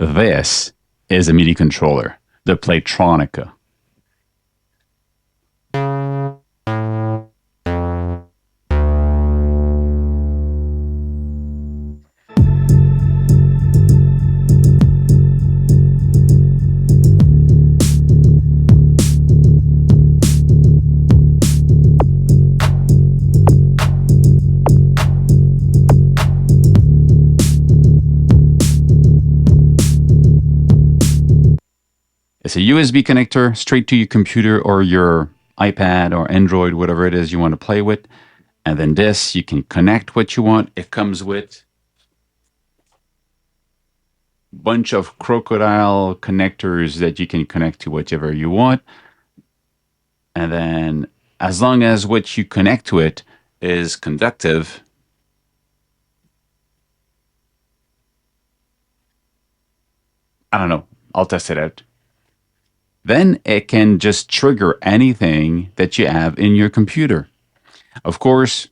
This is a MIDI controller, the Playtronica. It's a USB connector straight to your computer or your iPad or Android, whatever it is you want to play with. And then this, you can connect what you want. It comes with a bunch of crocodile connectors that you can connect to whatever you want. And then as long as what you connect to it is conductive, I don't know, I'll test it out. Then it can just trigger anything that you have in your computer. Of course,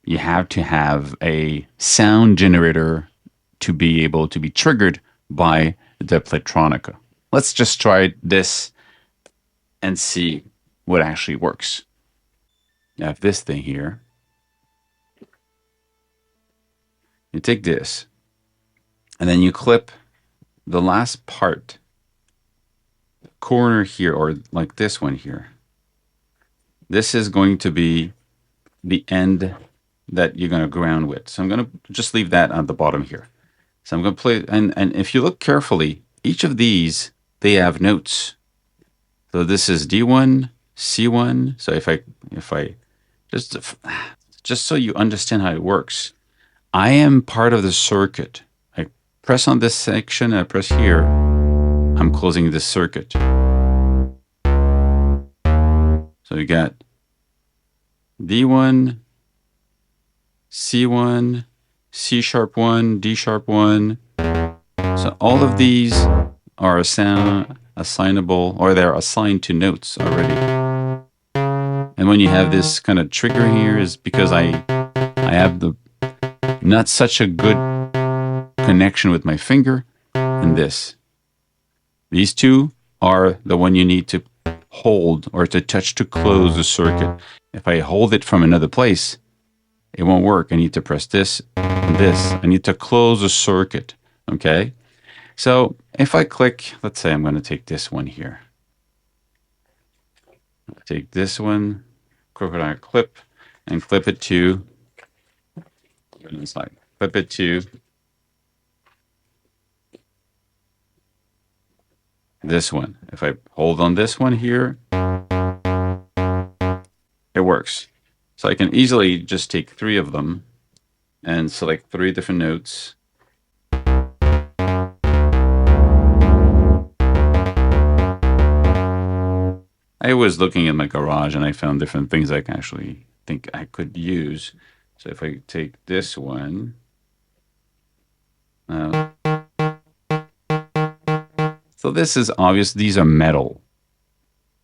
you have to have a sound generator to be able to be triggered by the Playtronica. Let's just try this and see what actually works. I have this thing here. You take this, and then you clip the last part, corner here, or like this one here. This is going to be the end that you're going to ground with. So I'm going to just leave that on the bottom here. So I'm going to play, and if you look carefully, each of these, they have notes. So this is D1, C1. So if I just so you understand how it works, I am part of the circuit. I press on this section and I press here. I'm closing this circuit. So you got D1, C1, C sharp 1, D sharp 1. So all of these are assignable, or they're assigned to notes already. And when you have this kind of trigger here is because I have the not such a good connection with my finger and this. These two are the one you need to hold or to touch to close the circuit. If I hold it from another place, it won't work. I need to press this and this. I need to close the circuit, okay? So if I click, let's say I'm going to take this one here. Take this one, crocodile clip, and clip it to, clip it to this one. If I hold on this one here, it works. So I can easily just take 3 of them and select 3 different notes. I was looking in my garage and I found different things I can actually think I could use. So if I take this one, so this is obvious, these are metal.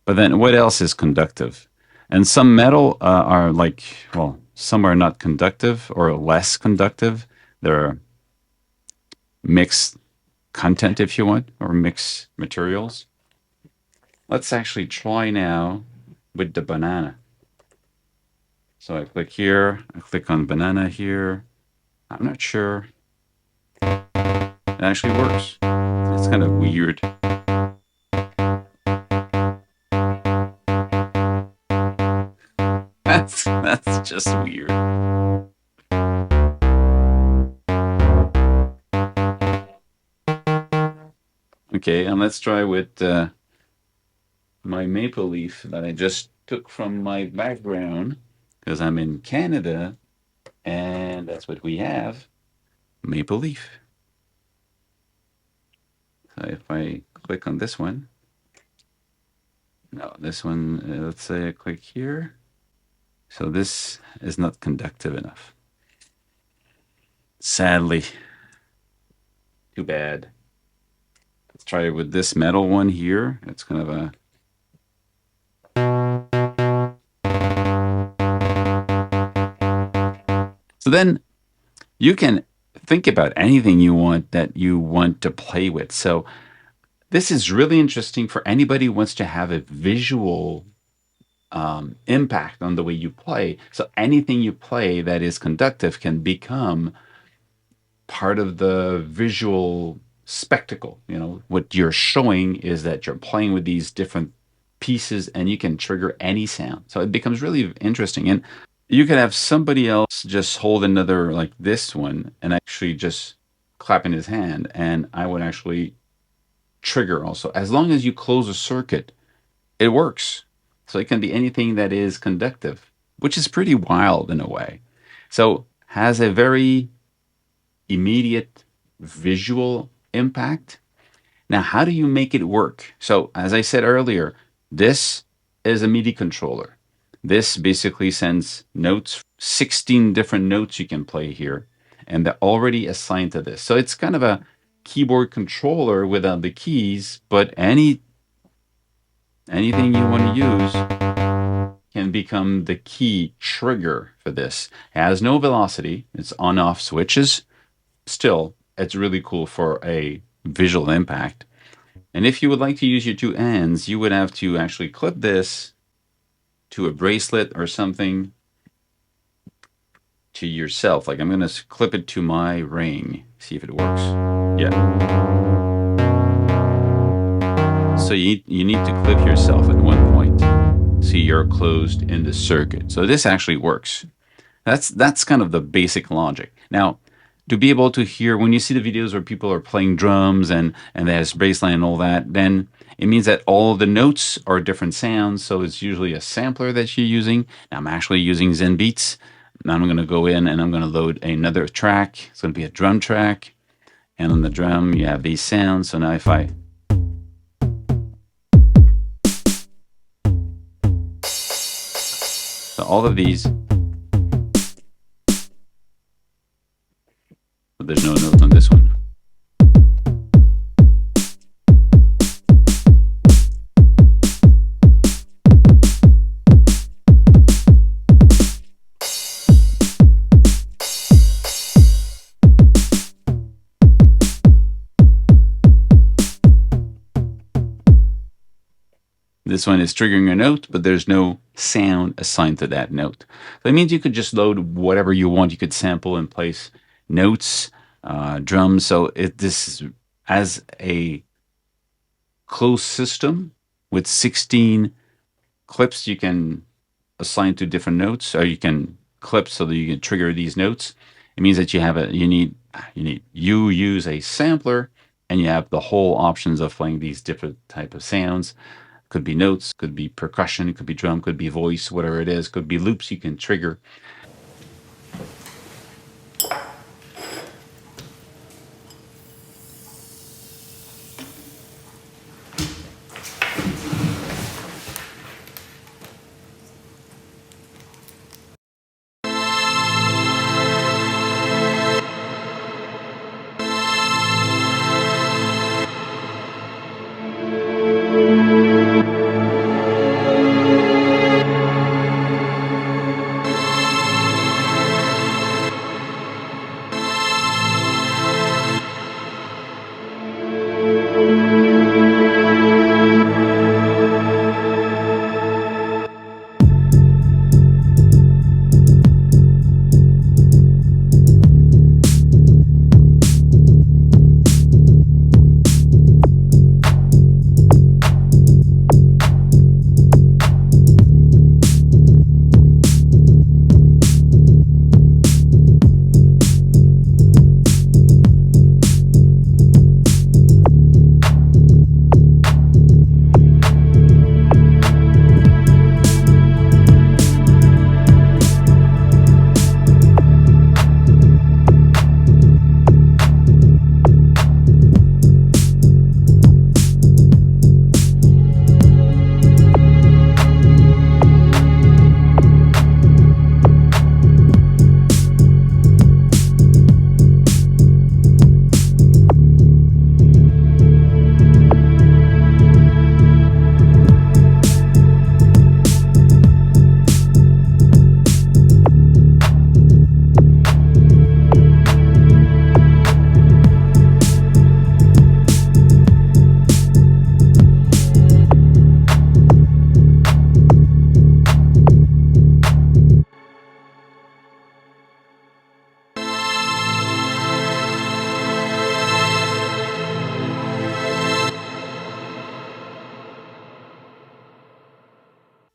But then what else is conductive? And some metal are like, well, some are not conductive or less conductive. They're mixed content, if you want, or mixed materials. Let's actually try now with the banana. So I click here, I click on banana here. I'm not sure. It actually works. It's kind of weird. That's just weird. Okay, and let's try with my maple leaf that I just took from my background because I'm in Canada and that's what we have, maple leaf. So if I click on this one, no, this one, let's say I click here. So this is not conductive enough. Sadly. Too bad. Let's try it with this metal one here. It's kind of a... So then you can think about anything you want that you want to play with. So this is really interesting for anybody who wants to have a visual impact on the way you play. So anything you play that is conductive can become part of the visual spectacle. You know, what you're showing is that you're playing with these different pieces and you can trigger any sound. So it becomes really interesting. And you could have somebody else just hold another like this one and actually just clap in his hand, and I would actually trigger also. As long as you close a circuit, it works. So it can be anything that is conductive, which is pretty wild in a way. So has a very immediate visual impact. Now, how do you make it work? So as I said earlier, this is a MIDI controller. This basically sends notes, 16 different notes you can play here, and they're already assigned to this. So it's kind of a keyboard controller without the keys, but anything you want to use can become the key trigger for this. It has no velocity. It's on-off switches. Still, it's really cool for a visual impact. And if you would like to use your two ends, you would have to actually clip this to a bracelet or something to yourself. Like I'm going to clip it to my ring, see if it works. Yeah. So you need to clip yourself at one point so you're closed in the circuit. So this actually works. That's kind of the basic logic. Now, to be able to hear, when you see the videos where people are playing drums and there's bass line and all that, then it means that all the notes are different sounds. So it's usually a sampler that you're using. Now I'm actually using Zen Beats. Now I'm going to go in and I'm going to load another track. It's going to be a drum track. And on the drum, you have these sounds. So now if I... So all of these... But there's no note on this one. This one is triggering a note, but there's no sound assigned to that note. So it means you could just load whatever you want. You could sample and place notes, drums. So this is as a closed system with 16 clips you can assign to different notes, or you can clip so that you can trigger these notes. It means that you use a sampler and you have the whole options of playing these different type of sounds. Could be notes, could be percussion, could be drum, could be voice, whatever it is, could be loops you can trigger.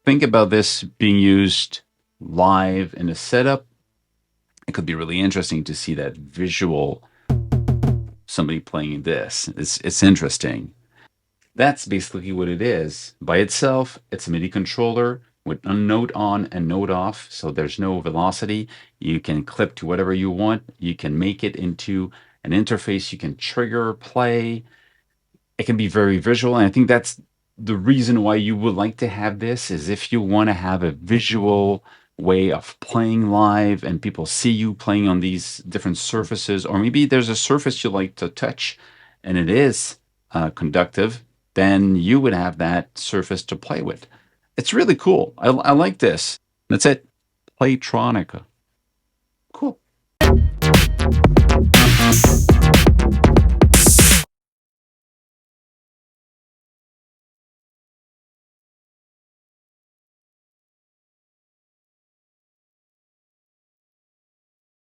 think about this being used live in a setup, it could be really interesting to see that visual, somebody playing this. It's interesting. That's basically what it is. By itself, it's a MIDI controller with a note on and note off, so there's no velocity. You can clip to whatever you want. You can make it into an interface. You can trigger, play. It can be very visual, and I think that's the reason why you would like to have this, is if you want to have a visual way of playing live and people see you playing on these different surfaces, or maybe there's a surface you like to touch and it is conductive, then you would have that surface to play with. It's really cool. I like this. That's it. Playtronica. Cool.